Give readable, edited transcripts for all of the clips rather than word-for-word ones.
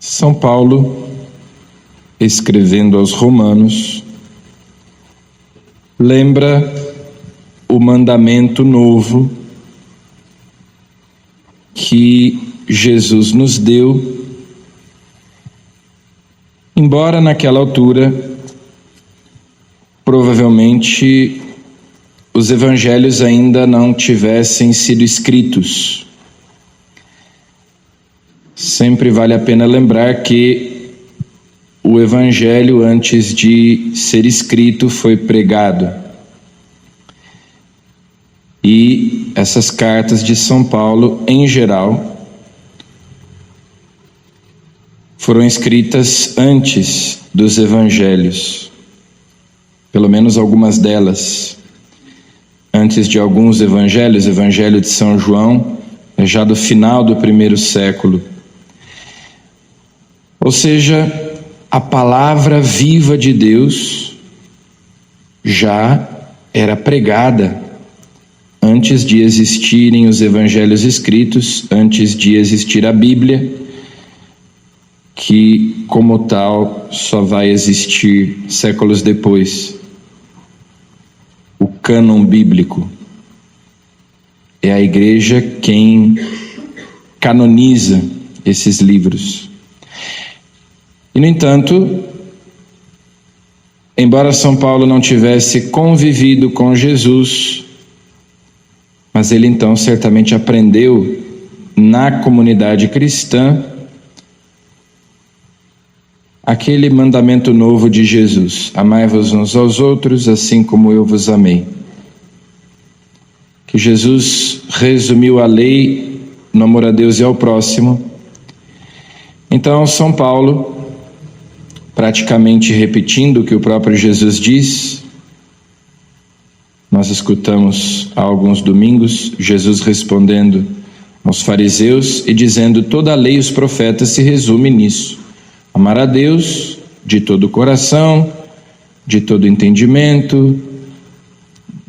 São Paulo, escrevendo aos Romanos, lembra o mandamento novo que Jesus nos deu, embora naquela altura, provavelmente, os evangelhos ainda não tivessem sido escritos. Sempre vale a pena lembrar que o evangelho, antes de ser escrito, foi pregado. E essas cartas de São Paulo, em geral, foram escritas antes dos evangelhos, pelo menos algumas delas. Antes de alguns evangelhos, o Evangelho de São João é já do final do primeiro século. Ou seja, a palavra viva de Deus já era pregada antes de existirem os evangelhos escritos, antes de existir a Bíblia, que como tal só vai existir séculos depois. O cânon bíblico. É a igreja quem canoniza esses livros. E, no entanto, embora São Paulo não tivesse convivido com Jesus, mas ele então certamente aprendeu na comunidade cristã aquele mandamento novo de Jesus: amai-vos uns aos outros, assim como eu vos amei. Que Jesus resumiu a lei no amor a Deus e ao próximo. Então, São Paulo, praticamente repetindo o que o próprio Jesus diz, nós escutamos há alguns domingos Jesus respondendo aos fariseus e dizendo: toda a lei e os profetas se resume nisso: amar a Deus de todo o coração, de todo o entendimento,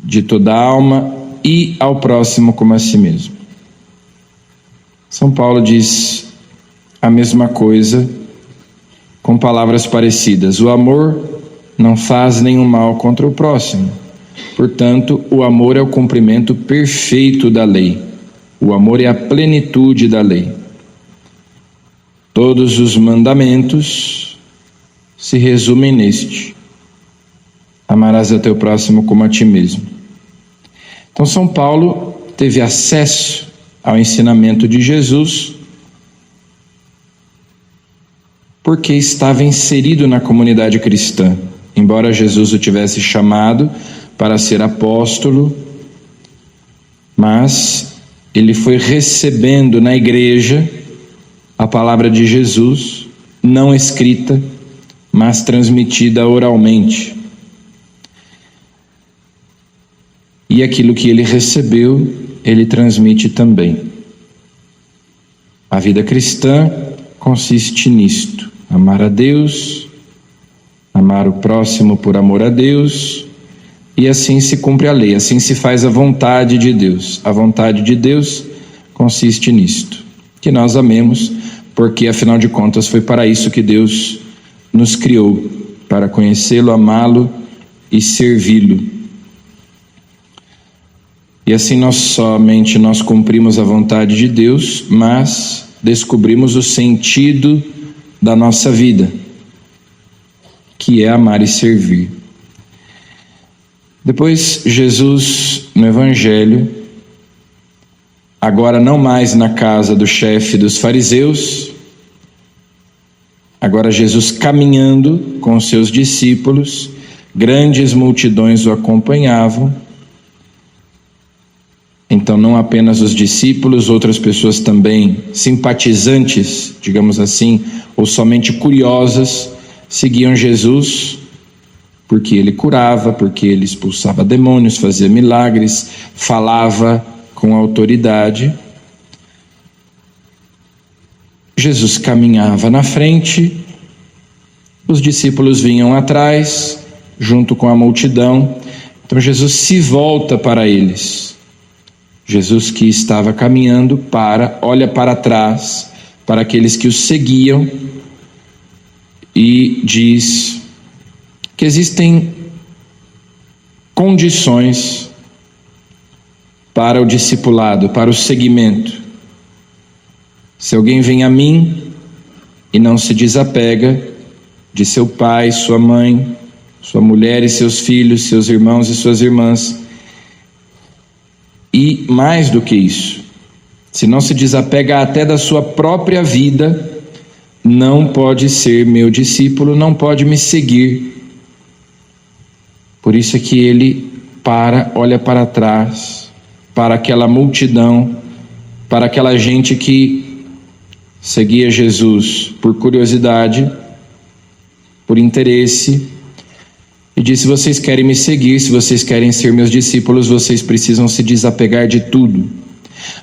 de toda a alma e ao próximo como a si mesmo. São Paulo diz a mesma coisa com palavras parecidas: o amor não faz nenhum mal contra o próximo. Portanto, o amor é o cumprimento perfeito da lei. O amor é a plenitude da lei. Todos os mandamentos se resumem neste: amarás a teu próximo como a ti mesmo. Então, São Paulo teve acesso ao ensinamento de Jesus porque estava inserido na comunidade cristã. Embora Jesus o tivesse chamado para ser apóstolo, mas ele foi recebendo na igreja a palavra de Jesus, não escrita, mas transmitida oralmente. E aquilo que ele recebeu, ele transmite também. A vida cristã consiste nisto: amar a Deus, amar o próximo por amor a Deus, e assim se cumpre a lei, assim se faz a vontade de Deus. A vontade de Deus consiste nisto: que nós amemos, porque afinal de contas foi para isso que Deus nos criou, para conhecê-lo, amá-lo e servi-lo. E assim somente nós cumprimos a vontade de Deus, mas descobrimos o sentido da nossa vida, que é amar e servir. Depois Jesus, no Evangelho, agora não mais na casa do chefe dos fariseus, agora Jesus caminhando com os seus discípulos, grandes multidões o acompanhavam. Então, não apenas os discípulos, outras pessoas também simpatizantes, digamos assim, ou somente curiosas, seguiam Jesus, porque ele curava, porque ele expulsava demônios, fazia milagres, falava com autoridade. Jesus caminhava na frente, os discípulos vinham atrás, junto com a multidão. Então Jesus se volta para eles. Jesus, que estava caminhando, olha para trás, para aqueles que o seguiam e diz que existem condições para o discipulado, para o seguimento. Se alguém vem a mim e não se desapega de seu pai, sua mãe, sua mulher e seus filhos, seus irmãos e suas irmãs, e mais do que isso, se não se desapega até da sua própria vida, não pode ser meu discípulo, não pode me seguir. Por isso é que ele olha para trás, para aquela multidão, para aquela gente que seguia Jesus por curiosidade, por interesse, e disse: se vocês querem me seguir, se vocês querem ser meus discípulos, vocês precisam se desapegar de tudo.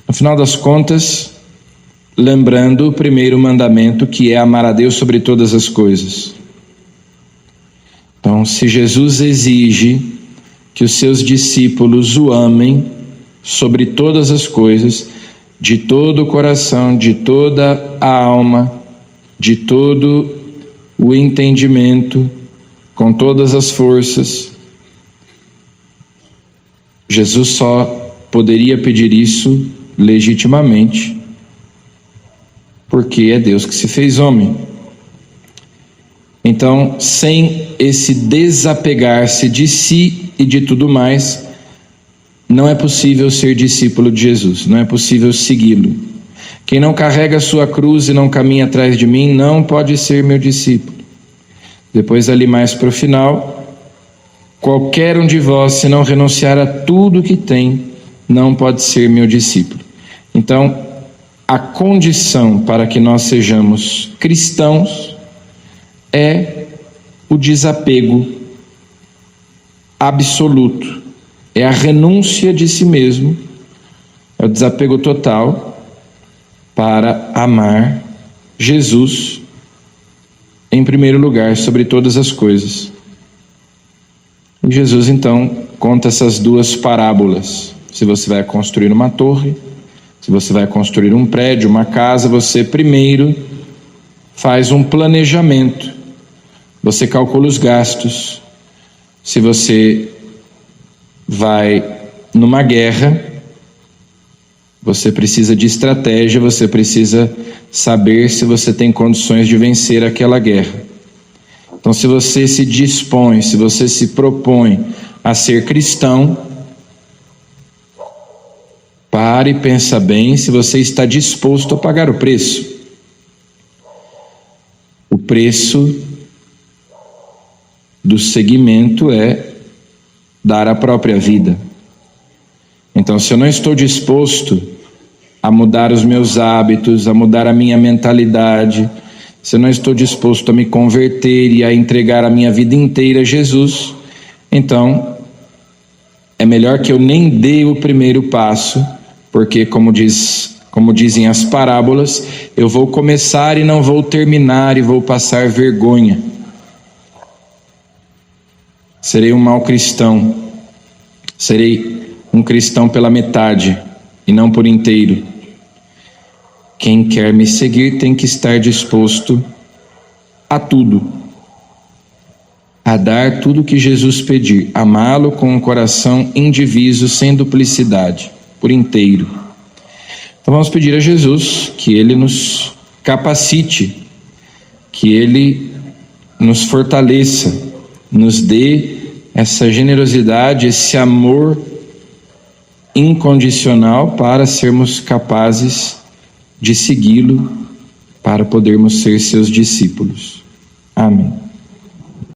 No final das contas, lembrando o primeiro mandamento, que é amar a Deus sobre todas as coisas. Então, se Jesus exige que os seus discípulos o amem sobre todas as coisas, de todo o coração, de toda a alma, de todo o entendimento, com todas as forças, Jesus só poderia pedir isso legitimamente porque é Deus que se fez homem. Então, sem esse desapegar-se de si e de tudo mais, não é possível ser discípulo de Jesus, não é possível segui-lo. Quem não carrega a sua cruz e não caminha atrás de mim, não pode ser meu discípulo. Depois, ali mais para o final, qualquer um de vós, se não renunciar a tudo que tem, não pode ser meu discípulo. Então, a condição para que nós sejamos cristãos é o desapego absoluto, é a renúncia de si mesmo, é o desapego total para amar Jesus em primeiro lugar sobre todas as coisas. E Jesus então conta essas duas parábolas. Se você vai construir uma torre, se você vai construir um prédio, uma casa, você primeiro faz um planejamento, você calcula os gastos. Se você vai numa guerra, você precisa de estratégia, você precisa saber se você tem condições de vencer aquela guerra. Então, se você se dispõe, se você se propõe a ser cristão, pare e pensa bem se você está disposto a pagar o preço. O preço do seguimento é dar a própria vida. Então, se eu não estou disposto a mudar os meus hábitos, a mudar a minha mentalidade, se eu não estou disposto a me converter e a entregar a minha vida inteira a Jesus, então é melhor que eu nem dê o primeiro passo, porque como dizem as parábolas, eu vou começar e não vou terminar e vou passar vergonha. Serei um mau cristão, serei um cristão pela metade e não por inteiro. Quem quer me seguir tem que estar disposto a tudo, a dar tudo que Jesus pedir, amá-lo com um coração indiviso, sem duplicidade, por inteiro. Então vamos pedir a Jesus que Ele nos capacite, que Ele nos fortaleça, nos dê essa generosidade, esse amor incondicional para sermos capazes de segui-lo, para podermos ser seus discípulos. Amém.